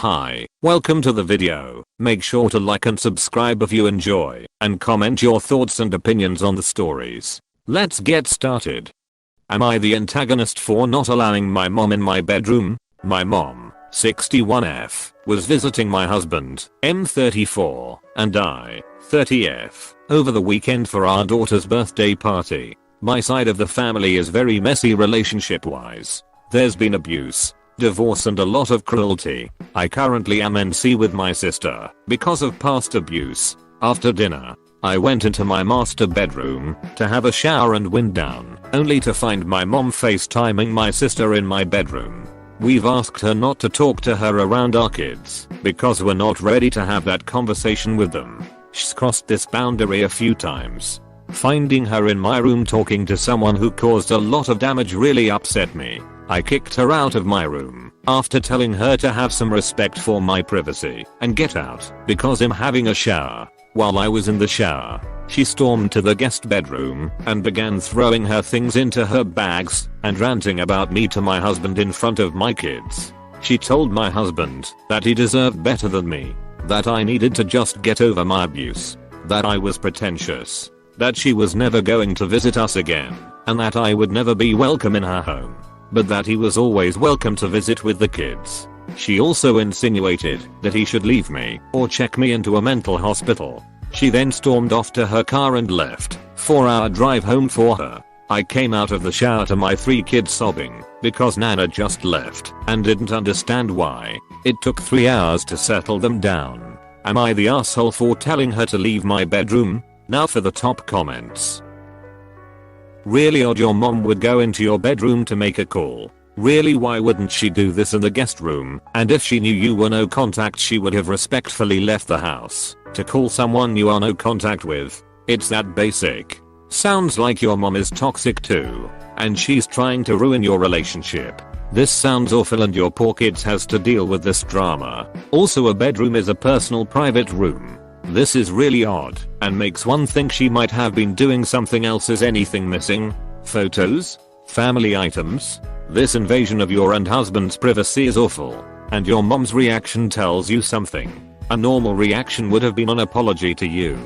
Hi, welcome to the video. Make sure to like and subscribe if you enjoy, and comment your thoughts and opinions on the stories. Let's get started. Am I the antagonist for not allowing my mom in my bedroom? My mom, 61F, was visiting my husband, M34, and I, 30F, over the weekend for our daughter's birthday party. My side of the family is very messy relationship-wise. There's been abuse, divorce and a lot of cruelty. I currently am NC with my sister because of past abuse. After dinner, I went into my master bedroom to have a shower and wind down, only to find my mom FaceTiming my sister in my bedroom. We've asked her not to talk to her around our kids because we're not ready to have that conversation with them. She's crossed this boundary a few times. Finding her in my room talking to someone who caused a lot of damage really upset me. I kicked her out of my room after telling her to have some respect for my privacy and get out because I'm having a shower. While I was in the shower, she stormed to the guest bedroom and began throwing her things into her bags and ranting about me to my husband in front of my kids. She told my husband that he deserved better than me, that I needed to just get over my abuse, that I was pretentious, that she was never going to visit us again, and that I would never be welcome in her home, but that he was always welcome to visit with the kids. She also insinuated that he should leave me or check me into a mental hospital. She then stormed off to her car and left. 4-hour drive home for her. I came out of the shower to my 3 kids sobbing because Nana just left and didn't understand why. It took 3 hours to settle them down. Am I the asshole for telling her to leave my bedroom? Now for the top comments. Really odd your mom would go into your bedroom to make a call. Really, why wouldn't she do this in the guest room? And if she knew you were no contact, she would have respectfully left the house to call someone you are no contact with. It's that basic. Sounds like your mom is toxic too, and she's trying to ruin your relationship. This sounds awful and your poor kids has to deal with this drama. Also, a bedroom is a personal private room. This is really odd and makes one think she might have been doing something else. Is anything missing? Photos? Family items? This invasion of your and husband's privacy is awful, and your mom's reaction tells you something. A normal reaction would have been an apology to you.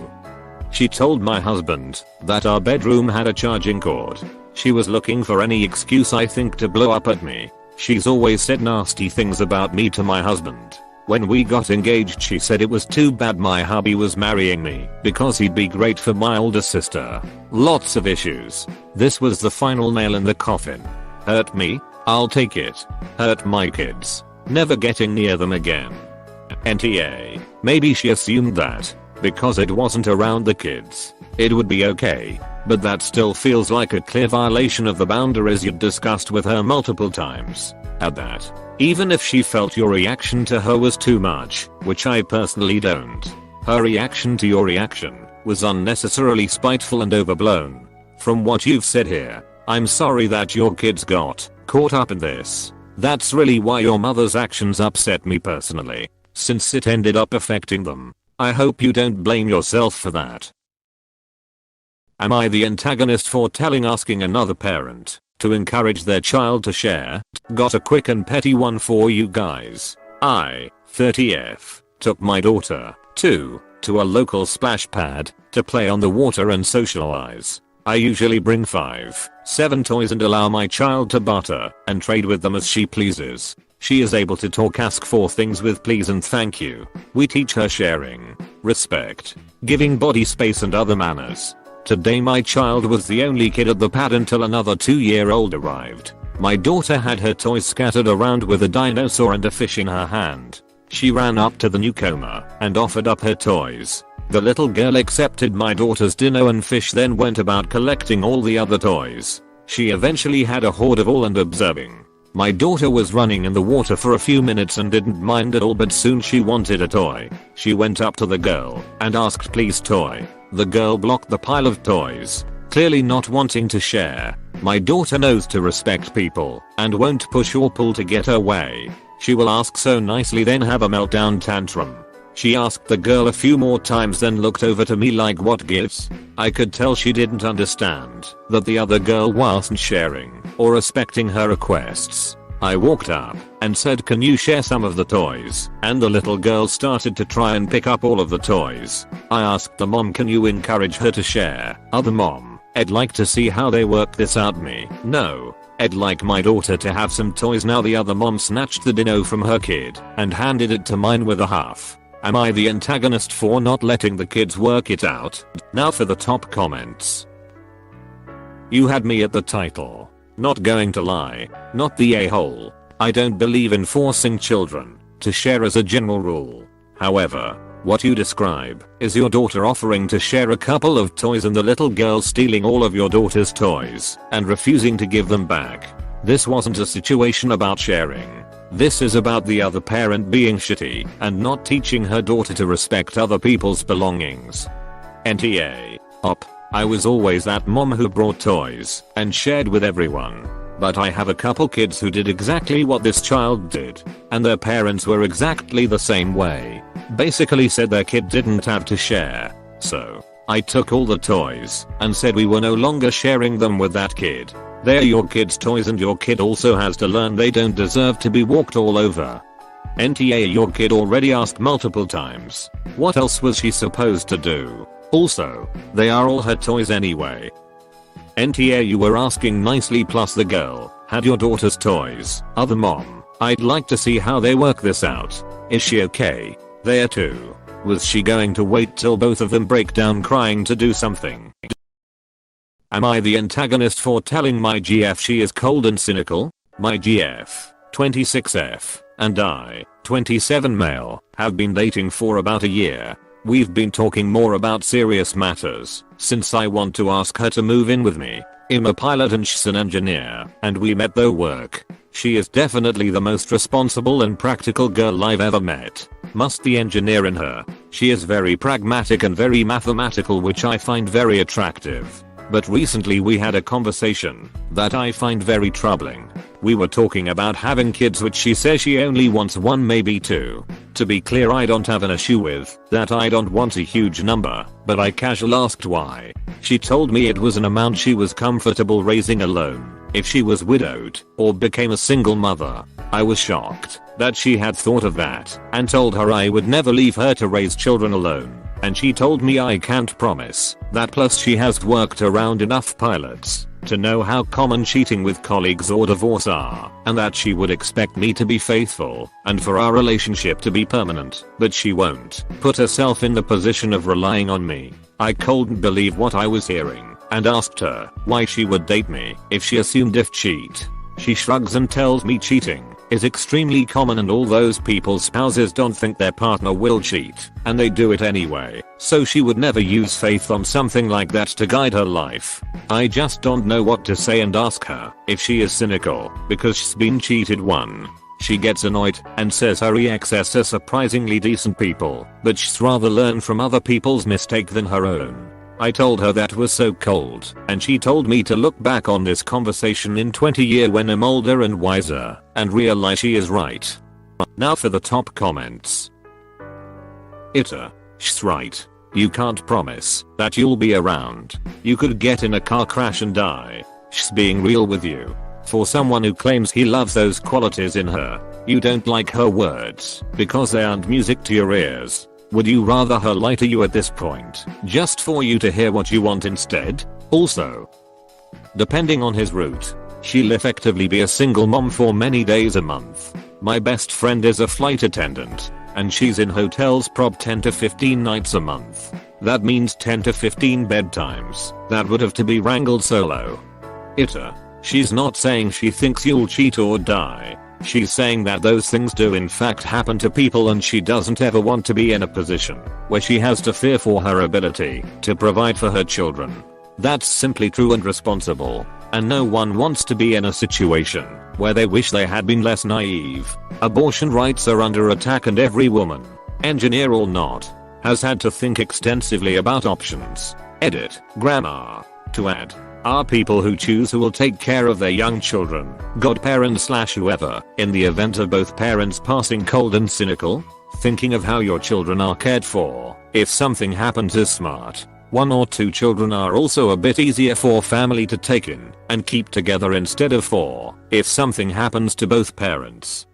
She told my husband that our bedroom had a charging cord. She was looking for any excuse, I think, to blow up at me. She's always said nasty things about me to my husband. When we got engaged, she said it was too bad my hubby was marrying me because he'd be great for my older sister. Lots of issues. This was the final nail in the coffin. Hurt me? I'll take it. Hurt my kids? Never getting near them again. NTA. Maybe she assumed that because it wasn't around the kids, it would be okay. But that still feels like a clear violation of the boundaries you'd discussed with her multiple times. At that, even if she felt your reaction to her was too much, which I personally don't, her reaction to your reaction was unnecessarily spiteful and overblown. From what you've said here, I'm sorry that your kids got caught up in this. That's really why your mother's actions upset me personally, since it ended up affecting them. I hope you don't blame yourself for that. Am I the antagonist for asking another parent to encourage their child to share? Got a quick and petty one for you guys. I, 30F, took my daughter, 2, to a local splash pad to play on the water and socialize. I usually bring 5-7 toys and allow my child to barter and trade with them as she pleases. She is able to talk, ask for things with please and thank you. We teach her sharing, respect, giving body space and other manners. Today my child was the only kid at the pad until another 2-year-old arrived. My daughter had her toys scattered around with a dinosaur and a fish in her hand. She ran up to the newcomer and offered up her toys. The little girl accepted my daughter's dino and fish, then went about collecting all the other toys. She eventually had a hoard of all and observing. My daughter was running in the water for a few minutes and didn't mind at all, but soon she wanted a toy. She went up to the girl and asked, please toy. The girl blocked the pile of toys, clearly not wanting to share. My daughter knows to respect people and won't push or pull to get her way. She will ask so nicely, then have a meltdown tantrum. She asked the girl a few more times, then looked over to me like, what gives? I could tell she didn't understand that the other girl wasn't sharing or respecting her requests. I walked up and said, "Can you share some of the toys?" And the little girl started to try and pick up all of the toys. I asked the mom, "Can you encourage her to share?" Other mom, "I'd like to see how they work this out." Me, "No, I'd like my daughter to have some toys now." The other mom snatched the dino from her kid and handed it to mine with a huff. Am I the antagonist for not letting the kids work it out? Now for the top comments. You had me at the title. Not going to lie, not the a-hole. I don't believe in forcing children to share as a general rule. However, what you describe is your daughter offering to share a couple of toys and the little girl stealing all of your daughter's toys and refusing to give them back. This wasn't a situation about sharing. This is about the other parent being shitty and not teaching her daughter to respect other people's belongings. NTA. Op. I was always that mom who brought toys and shared with everyone. But I have a couple kids who did exactly what this child did, and their parents were exactly the same way. Basically said their kid didn't have to share. So, I took all the toys and said we were no longer sharing them with that kid. They're your kid's toys and your kid also has to learn they don't deserve to be walked all over. NTA. Your kid already asked multiple times. What else was she supposed to do? Also, they are all her toys anyway. NTA. You were asking nicely plus the girl had your daughter's toys. Other mom, I'd like to see how they work this out. Is she okay there too? Was she going to wait till both of them break down crying to do something? Am I the antagonist for telling my GF she is cold and cynical? My GF, 26F, and I, 27 male, have been dating for about a year. We've been talking more about serious matters since I want to ask her to move in with me. I'm a pilot and she's an engineer, and we met through work. She is definitely the most responsible and practical girl I've ever met. Must the engineer in her. She is very pragmatic and very mathematical, which I find very attractive. But recently we had a conversation that I find very troubling. We were talking about having kids, which she says she only wants one, maybe two. To be clear, I don't have an issue with that. I don't want a huge number, but I casually asked why. She told me it was an amount she was comfortable raising alone if she was widowed or became a single mother. I was shocked that she had thought of that and told her I would never leave her to raise children alone. And she told me I can't promise that, plus she has worked around enough pilots to know how common cheating with colleagues or divorce are, and that she would expect me to be faithful and for our relationship to be permanent, but she won't put herself in the position of relying on me. I couldn't believe what I was hearing and asked her why she would date me if she assumed I'd cheat. She shrugs and tells me cheating is extremely common and all those people's spouses don't think their partner will cheat, and they do it anyway, so she would never use faith on something like that to guide her life. I just don't know what to say and ask her if she is cynical because she's been cheated once. She gets annoyed and says her exes are surprisingly decent people, but she'd rather learn from other people's mistake than her own. I told her that was so cold, and she told me to look back on this conversation in 20 years when I'm older and wiser, and realize she is right. Now for the top comments. AITA. She's right. You can't promise that you'll be around. You could get in a car crash and die. She's being real with you. For someone who claims he loves those qualities in her, you don't like her words because they aren't music to your ears. Would you rather her lie to you at this point, just for you to hear what you want instead? Also, depending on his route, she'll effectively be a single mom for many days a month. My best friend is a flight attendant, and she's in hotels prob 10 to 15 nights a month. That means 10 to 15 bedtimes that would have to be wrangled solo. AITA. She's not saying she thinks you'll cheat or die. She's saying that those things do in fact happen to people, and she doesn't ever want to be in a position where she has to fear for her ability to provide for her children. That's simply true and responsible, and no one wants to be in a situation where they wish they had been less naive. Abortion rights are under attack, and every woman, engineer or not, has had to think extensively about options. Edit. Grammar. To add. Are people who choose who will take care of their young children, godparents/whoever, in the event of both parents passing cold and cynical? Thinking of how your children are cared for if something happens is smart. 1 or 2 children are also a bit easier for family to take in and keep together instead of 4 if something happens to both parents.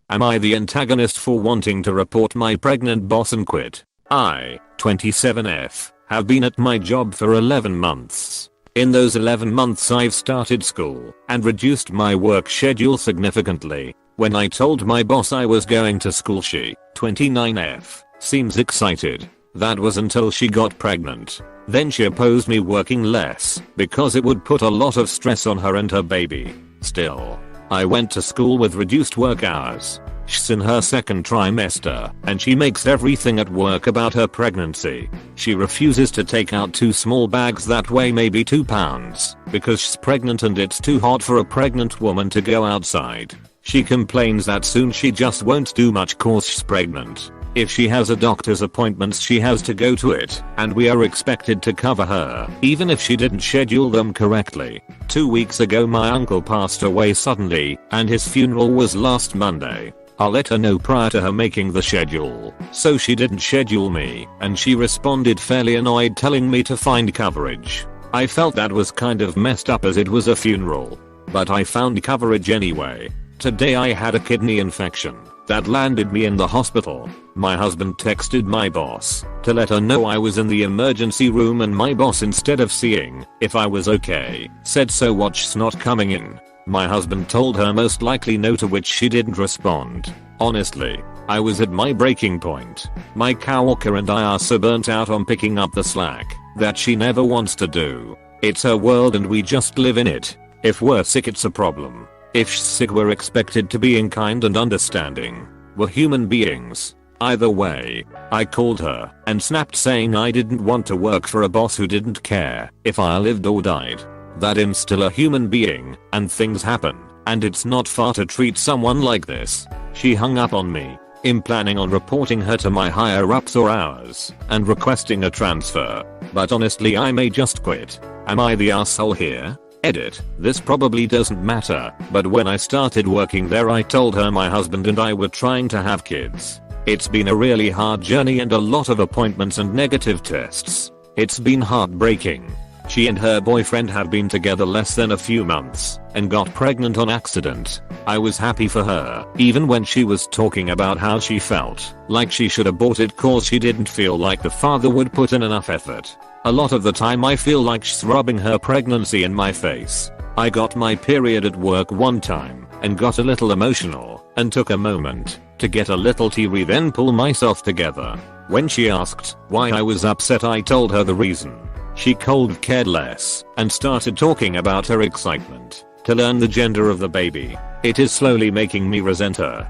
Am I the antagonist for wanting to report my pregnant boss and quit? I, 27F, have been at my job for 11 months. In those 11 months I've started school and reduced my work schedule significantly. When I told my boss I was going to school, she, 29F, seems excited. That was until she got pregnant. Then she opposed me working less because it would put a lot of stress on her and her baby. Still, I went to school with reduced work hours. She's in her 2nd trimester and she makes everything at work about her pregnancy. She refuses to take out 2 small bags that weigh maybe 2 pounds because she's pregnant and it's too hot for a pregnant woman to go outside. She complains that soon she just won't do much cause she's pregnant. If she has a doctor's appointment she has to go to it and we are expected to cover her even if she didn't schedule them correctly. 2 weeks ago my uncle passed away suddenly and his funeral was last Monday. I let her know prior to her making the schedule, so she didn't schedule me and she responded fairly annoyed telling me to find coverage. I felt that was kind of messed up as it was a funeral, but I found coverage anyway. Today I had a kidney infection that landed me in the hospital. My husband texted my boss to let her know I was in the emergency room and my boss, instead of seeing if I was okay, said so what's not coming in. My husband told her most likely no, to which she didn't respond. Honestly, I was at my breaking point. My coworker and I are so burnt out on picking up the slack that she never wants to do. It's her world and we just live in it. If we're sick it's a problem. If she's sick we're expected to be kind and understanding. We're human beings. Either way, I called her and snapped saying I didn't want to work for a boss who didn't care if I lived or died. That I'm still a human being and things happen and it's not far to treat someone like this. She hung up on me. I'm planning on reporting her to my higher ups or ours and requesting a transfer. But honestly I may just quit. Am I the asshole here? Edit. This probably doesn't matter, but when I started working there I told her my husband and I were trying to have kids. It's been a really hard journey and a lot of appointments and negative tests. It's been heartbreaking. She and her boyfriend have been together less than a few months and got pregnant on accident. I was happy for her, even when she was talking about how she felt like she should abort it cause she didn't feel like the father would put in enough effort. A lot of the time I feel like she's rubbing her pregnancy in my face. I got my period at work one time and got a little emotional and took a moment to get a little teary, then pull myself together. When she asked why I was upset I told her the reason. She cold cared less and started talking about her excitement to learn the gender of the baby. It is slowly making me resent her.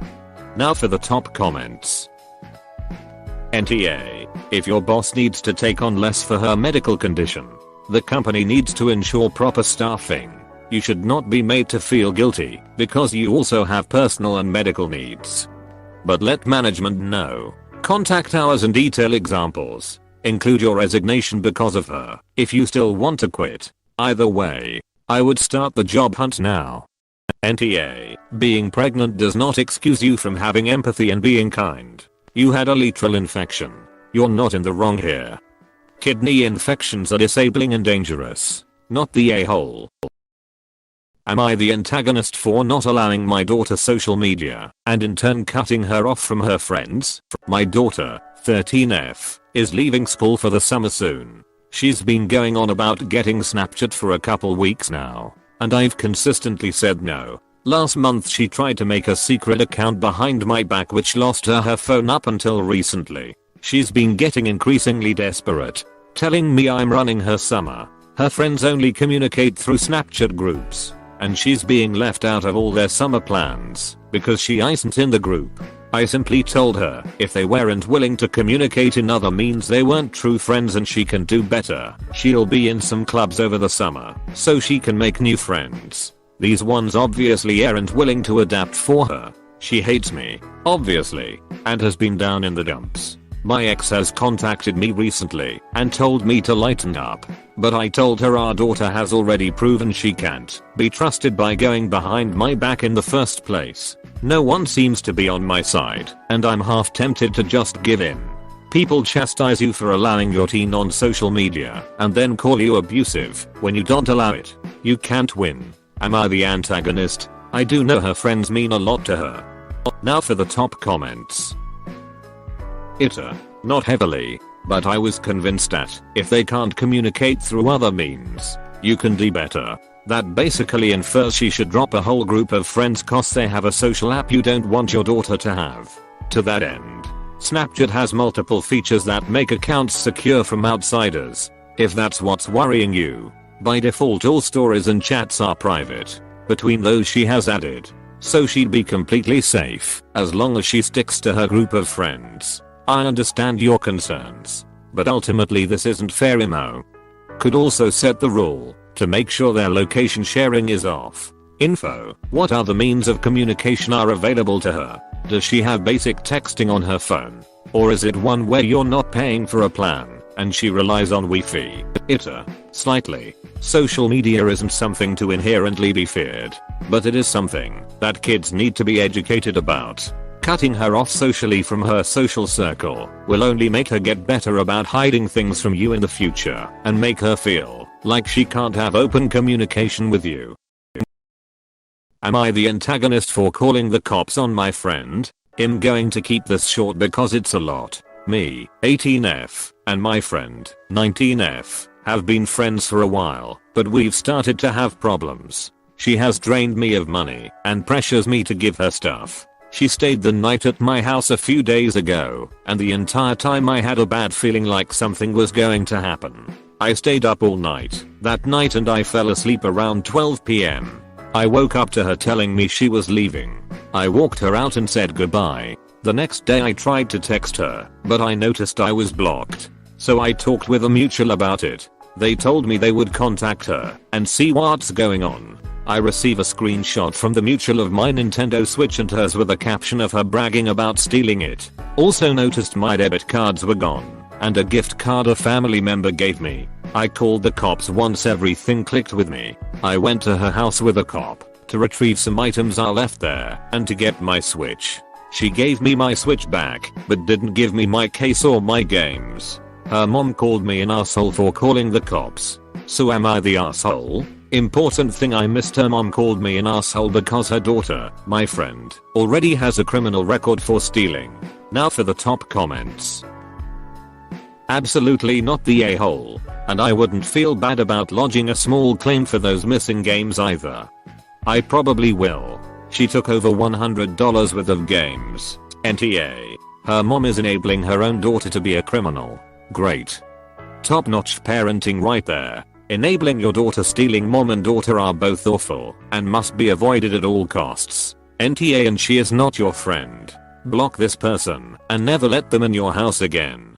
Now for the top comments. NTA. If your boss needs to take on less for her medical condition, the company needs to ensure proper staffing. You should not be made to feel guilty because you also have personal and medical needs. But let management know. Contact hours and detail examples. Include your resignation because of her if you still want to quit. Either way, I would start the job hunt now. NTA. Being pregnant does not excuse you from having empathy and being kind. You had a literal infection. You're not in the wrong here. Kidney infections are disabling and dangerous, not the a-hole. Am I the antagonist for not allowing my daughter social media and in turn cutting her off from her friends? My daughter, 13F, is leaving school for the summer soon. She's been going on about getting Snapchat for a couple weeks now, and I've consistently said no. Last month she tried to make a secret account behind my back which lost her phone up until recently. She's been getting increasingly desperate, telling me I'm running her summer. Her friends only communicate through Snapchat groups, and she's being left out of all their summer plans because she isn't in the group. I simply told her if they weren't willing to communicate in other means they weren't true friends and she can do better. She'll be in some clubs over the summer so she can make new friends. These ones obviously aren't willing to adapt for her. She hates me, obviously, and has been down in the dumps. My ex has contacted me recently and told me to lighten up, but I told her our daughter has already proven she can't be trusted by going behind my back in the first place. No one seems to be on my side, and I'm half tempted to just give in. People chastise you for allowing your teen on social media and then call you abusive when you don't allow it. You can't win. Am I the antagonist? I do know her friends mean a lot to her. Now for the top comments. AITA. Not heavily, but I was convinced that if they can't communicate through other means, you can do better. That basically infers she should drop a whole group of friends cause they have a social app you don't want your daughter to have. To that end, Snapchat has multiple features that make accounts secure from outsiders. If that's what's worrying you, by default all stories and chats are private between those she has added, so she'd be completely safe as long as she sticks to her group of friends. I understand your concerns, but ultimately this isn't fair. Imo could also set the rule to make sure their location sharing is off. Info. What other means of communication are available to her? Does she have basic texting on her phone? Or is it one where you're not paying for a plan and she relies on Wi-Fi? AITA. Slightly. Social media isn't something to inherently be feared, but it is something that kids need to be educated about. Cutting her off socially from her social circle will only make her get better about hiding things from you in the future and make her feel like she can't have open communication with you. Am I the antagonist for calling the cops on my friend? I'm going to keep this short because it's a lot. Me, 18F, and my friend, 19F, have been friends for a while, but we've started to have problems. She has drained me of money and pressures me to give her stuff. She stayed the night at my house a few days ago, and the entire time I had a bad feeling like something was going to happen. I stayed up all night that night and I fell asleep around 12 PM. I woke up to her telling me she was leaving. I walked her out and said goodbye. The next day I tried to text her, but I noticed I was blocked. So I talked with a mutual about it. They told me they would contact her and see what's going on. I receive a screenshot from the mutual of my Nintendo Switch and hers with a caption of her bragging about stealing it. Also noticed my debit cards were gone and a gift card a family member gave me. I called the cops once everything clicked with me. I went to her house with a cop to retrieve some items I left there and to get my Switch. She gave me my Switch back but didn't give me my case or my games. Her mom called me an asshole for calling the cops. So am I the asshole? Important thing, I missed her mom called me an asshole because her daughter, my friend, already has a criminal record for stealing. Now for the top comments. Absolutely not the a-hole, and I wouldn't feel bad about lodging a small claim for those missing games either. I probably will. She took over $100 worth of games. NTA. Her mom is enabling her own daughter to be a criminal. Great. Top-notch parenting right there. Enabling your daughter stealing. Mom and daughter are both awful and must be avoided at all costs. NTA, and she is not your friend. Block this person and never let them in your house again.